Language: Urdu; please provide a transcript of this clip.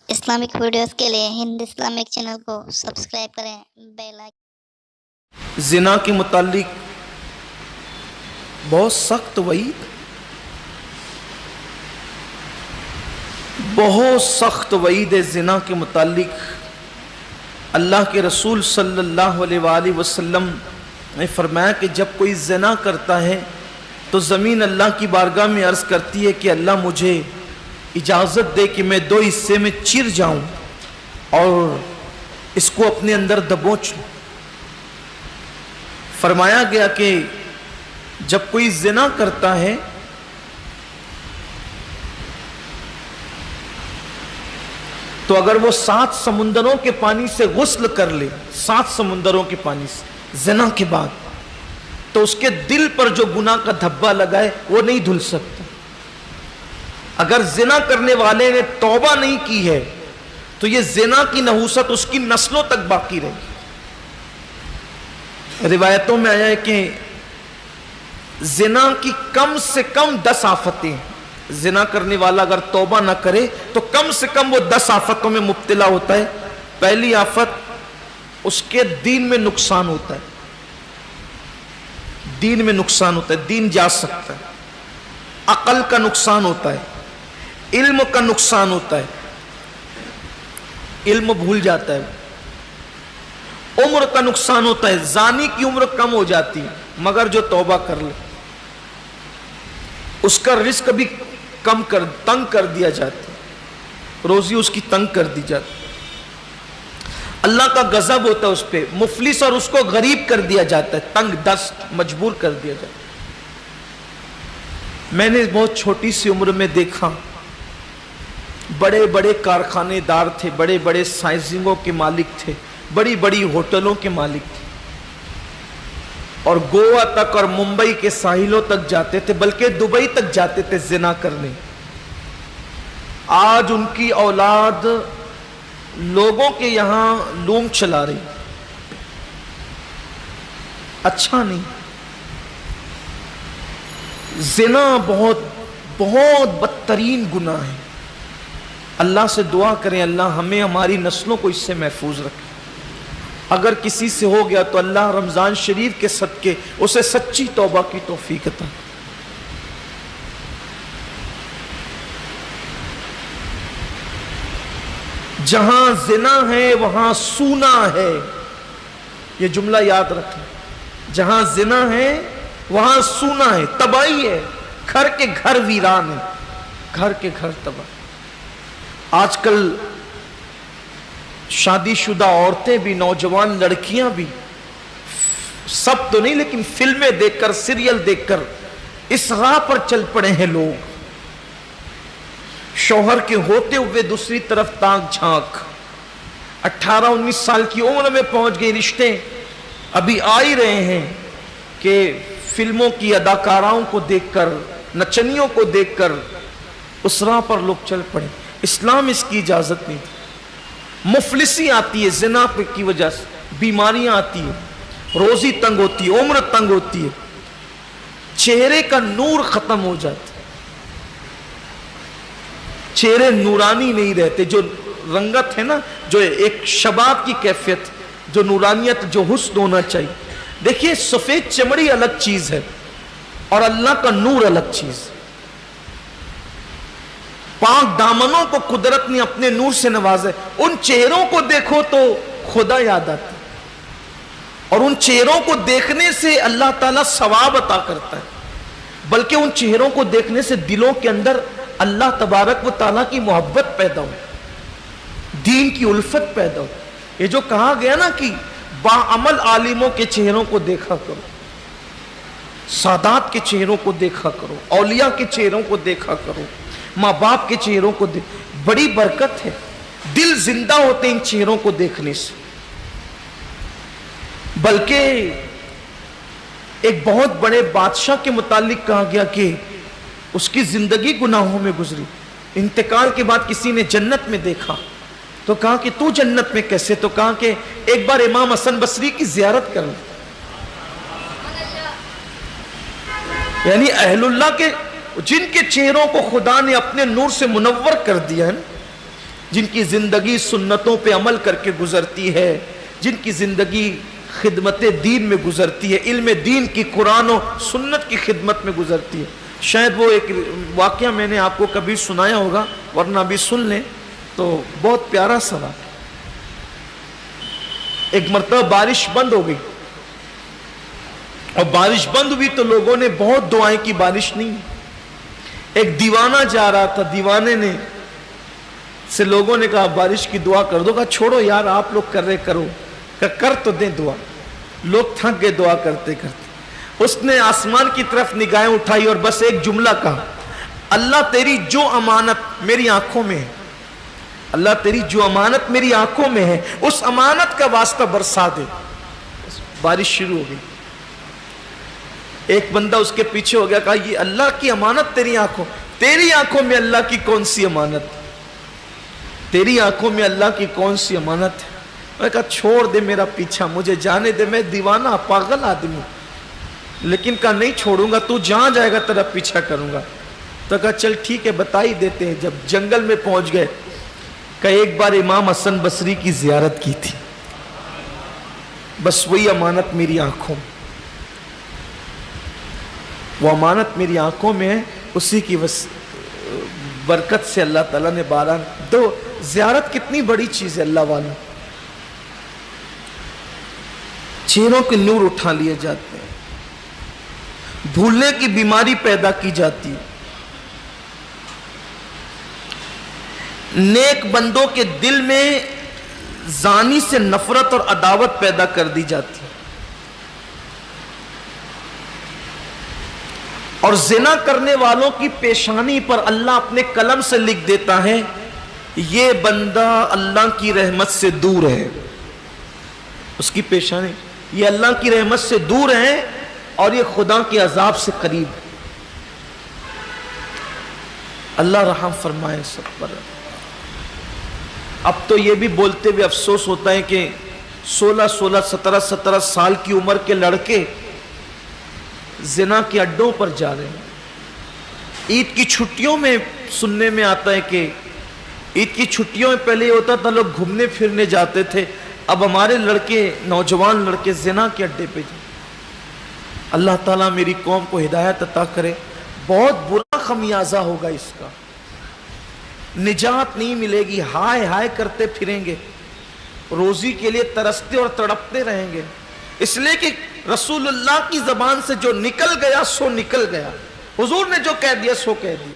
اسلامک ویڈیوز کے لیے ہند اسلامک چینل کو سبسکرائب کریں، بیل آئیکن۔ زنا کے متعلق بہت سخت وعید، بہت سخت وعید ہے زنا کے متعلق۔ اللہ کے رسول صلی اللہ علیہ وآلہ وسلم نے فرمایا کہ جب کوئی زنا کرتا ہے تو زمین اللہ کی بارگاہ میں عرض کرتی ہے کہ اللہ مجھے اجازت دے کہ میں دو حصے میں چیر جاؤں اور اس کو اپنے اندر دبوچ لوں۔ فرمایا گیا کہ جب کوئی زنا کرتا ہے تو اگر وہ 7 سمندروں کے پانی سے غسل کر لے، 7 سمندروں کے پانی سے زنا کے بعد، تو اس کے دل پر جو گناہ کا دھبا لگا ہے وہ نہیں دھل سکتا۔ اگر زنا کرنے والے نے توبہ نہیں کی ہے تو یہ زنا کی نحوست اس کی نسلوں تک باقی رہے گی۔ روایتوں میں آیا ہے کہ زنا کی کم سے کم 10 آفتیں ہیں۔ زنا کرنے والا اگر توبہ نہ کرے تو کم سے کم وہ 10 آفتوں میں مبتلا ہوتا ہے۔ پہلی آفت اس کے دین میں نقصان ہوتا ہے، دین میں نقصان ہوتا ہے، دین جا سکتا ہے، عقل کا نقصان ہوتا ہے، علم کا نقصان ہوتا ہے، علم بھول جاتا ہے، عمر کا نقصان ہوتا ہے، زانی کی عمر کم ہو جاتی ہے مگر جو توبہ کر لے اس کا رزق بھی تنگ کر دیا جاتا ہے، روزی اس کی تنگ کر دی جاتی ہے، اللہ کا غضب ہوتا ہے اس پہ، مفلس اور اس کو غریب کر دیا جاتا ہے، تنگ دست مجبور کر دیا جاتا ہے۔ میں نے بہت چھوٹی سی عمر میں دیکھا، بڑے بڑے کارخانے دار تھے، بڑے بڑے سائنسنگوں کے مالک تھے، بڑی بڑی ہوٹلوں کے مالک تھے، اور گوا تک اور ممبئی کے ساحلوں تک جاتے تھے، بلکہ دبئی تک جاتے تھے زنا کرنے۔ آج ان کی اولاد لوگوں کے یہاں لوم چلا رہی، اچھا نہیں۔ زنا بہت بہت بدترین گناہ ہے۔ اللہ سے دعا کریں اللہ ہمیں ہماری نسلوں کو اس سے محفوظ رکھے۔ اگر کسی سے ہو گیا تو اللہ رمضان شریف کے صدقے اسے سچی توبہ کی توفیق عطا۔ جہاں زنا ہے وہاں سونا ہے، یہ جملہ یاد رکھیں۔ جہاں زنا ہے وہاں سونا ہے، تباہی ہے، گھر کے گھر ویران ہے، گھر کے گھر تباہ۔ آج کل شادی شدہ عورتیں بھی، نوجوان لڑکیاں بھی، سب تو نہیں لیکن فلمیں دیکھ کر، سیریل دیکھ کر اس راہ پر چل پڑے ہیں لوگ۔ شوہر کے ہوتے ہوئے دوسری طرف تاک جھانک، 18-19 سال کی عمر میں پہنچ گئے، رشتے ابھی آ ہی رہے ہیں کہ فلموں کی اداکاراؤں کو دیکھ کر، نچنیوں کو دیکھ کر اس راہ پر لوگ چل پڑے۔ اسلام اس کی اجازت نہیں دی۔ مفلسی آتی ہے زنا کی وجہ سے، بیماریاں آتی ہیں، روزی تنگ ہوتی ہے، عمر تنگ ہوتی ہے، چہرے کا نور ختم ہو جاتا ہے، چہرے نورانی نہیں رہتے۔ جو رنگت ہے نا، جو ایک شباب کی کیفیت، جو نورانیت، جو حسن ہونا چاہیے۔ دیکھیے سفید چمڑی الگ چیز ہے اور اللہ کا نور الگ چیز ہے۔ پاک دامنوں کو قدرت نے اپنے نور سے نوازا ہے، ان چہروں کو دیکھو تو خدا یاد آتا ہے، اور ان چہروں کو دیکھنے سے اللہ تعالیٰ ثواب عطا کرتا ہے، بلکہ ان چہروں کو دیکھنے سے دلوں کے اندر اللہ تبارک و تعالیٰ کی محبت پیدا ہو، دین کی الفت پیدا ہو۔ یہ جو کہا گیا نا کہ باعمل عالموں کے چہروں کو دیکھا کرو، سادات کے چہروں کو دیکھا کرو، اولیاء کے چہروں کو دیکھا کرو، ماں باپ کے چہروں کو بڑی برکت ہے، دل زندہ ہوتے ہیں ان چہروں کو دیکھنے سے۔ بلکہ ایک بہت بڑے بادشاہ کے متعلق کہا گیا کہ اس کی زندگی گناہوں میں گزری، انتقال کے بعد کسی نے جنت میں دیکھا تو کہا کہ تو جنت میں کیسے؟ تو کہا کہ ایک بار امام حسن بصری کی زیارت کر لیں۔ یعنی اہل اللہ کے جن کے چہروں کو خدا نے اپنے نور سے منور کر دیا ہے، جن کی زندگی سنتوں پہ عمل کر کے گزرتی ہے، جن کی زندگی خدمت دین میں گزرتی ہے، علم دین کی، قرآن و سنت کی خدمت میں گزرتی ہے۔ شاید وہ ایک واقعہ میں نے آپ کو کبھی سنایا ہوگا، ورنہ بھی سن لیں، تو بہت پیارا سا واقعہ۔ ایک مرتبہ بارش بند ہو گئی، اور بارش بند ہوئی تو لوگوں نے بہت دعائیں کی، بارش نہیں۔ ایک دیوانہ جا رہا تھا، دیوانے نے سے لوگوں نے کہا بارش کی دعا کر دو، کہا چھوڑو یار آپ لوگ کر رہے کرو، کہا کر تو دیں دعا۔ لوگ تھک گئے دعا کرتے کرتے، اس نے آسمان کی طرف نگاہیں اٹھائی اور بس ایک جملہ کہا، اللہ تیری جو امانت میری آنکھوں میں ہے، اللہ تیری جو امانت میری آنکھوں میں ہے، اس امانت کا واسطہ برسا دے۔ بارش شروع ہو گئی۔ ایک بندہ اس کے پیچھے ہو گیا، کہا یہ اللہ کی امانت تیری آنکھوں میں اللہ کی کون سی امانت، تیری آنکھوں میں اللہ کی کون سی امانت ہے؟ میں کہا چھوڑ دے میرا پیچھا، مجھے جانے دے، میں دیوانہ پاگل آدمی، لیکن کہا نہیں چھوڑوں گا، تو جہاں جائے گا تیرا پیچھا کروں گا۔ تو کہا چل ٹھیک ہے بتا ہی دیتے ہیں۔ جب جنگل میں پہنچ گئے، کہ ایک بار امام حسن بصری کی زیارت کی تھی، بس وہی امانت میری آنکھوں میں، وہ امانت میری آنکھوں میں ہے، اسی کی برکت سے اللہ تعالیٰ نے باران دو۔ زیارت کتنی بڑی چیز ہے اللہ والوں، چہروں کے نور اٹھا لیے جاتے ہیں، بھولنے کی بیماری پیدا کی جاتی ہے، نیک بندوں کے دل میں زانی سے نفرت اور عداوت پیدا کر دی جاتی ہے، اور زنا کرنے والوں کی پیشانی پر اللہ اپنے قلم سے لکھ دیتا ہے یہ بندہ اللہ کی رحمت سے دور ہے، اس کی پیشانی یہ اللہ کی رحمت سے دور ہے اور یہ خدا کے عذاب سے قریب ہے۔ اللہ رحم فرمائے سب پر۔ اب تو یہ بھی بولتے ہوئے افسوس ہوتا ہے کہ 17 سال کی عمر کے لڑکے زنا کے اڈوں پر جا رہے ہیں۔ عید کی چھٹیوں میں سننے میں آتا ہے کہ عید کی چھٹیوں میں پہلے یہ ہوتا تھا لوگ گھومنے پھرنے جاتے تھے، اب ہمارے لڑکے، نوجوان لڑکے زنا کے اڈے پہ جائیں۔ اللہ تعالیٰ میری قوم کو ہدایت عطا کرے۔ بہت برا خمیازہ ہوگا اس کا، نجات نہیں ملے گی، ہائے ہائے کرتے پھریں گے، روزی کے لیے ترستے اور تڑپتے رہیں گے، اس لیے کہ رسول اللہ کی زبان سے جو نکل گیا سو نکل گیا، حضور نے جو کہہ دیا سو کہہ دیا۔